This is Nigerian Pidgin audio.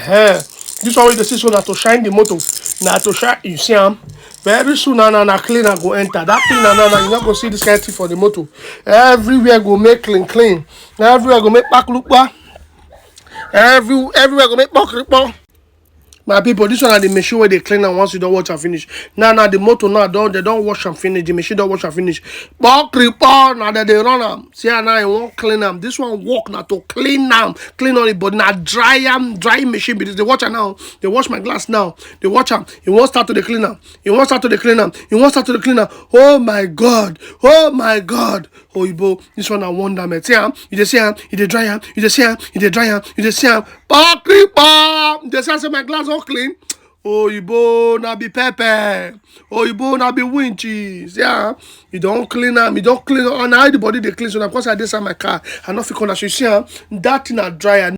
This one wey dey see so na to shine the motor, na to shine. You see am very soon na cleaner go enter. That cleaner now you not go see this kind of thing for the motor. Everywhere go make clean. Everywhere go make kpaklupa. Everywhere go make pokripo. My people, this one are the machine where they clean am once you don't wash and finish. Now the motor now they don't wash and finish. The machine don't wash and finish. Pokripo now that they run am. See how now you won't clean am. This one work now to clean am, clean on it, but now dry machine. Because they watch am now. They wash my glass now. They watch am. It won't start to the clean am. It won't start to the clean am. It won't start to the clean am. Oh my God! Oh my God! Oyibo, this one I wonder me. See am, you dey see am, you dey dry am, you dey see am, you dey dry am, you dey see am. Pokripo! You dey see am say my glass all clean. Oyibo na be pepper. Oyibo na be winches. Yeah, you don't clean am, you don't clean am. And how the body dey clean so na because I dey inside my car. I no fit come. As you see am, that thing na dry am.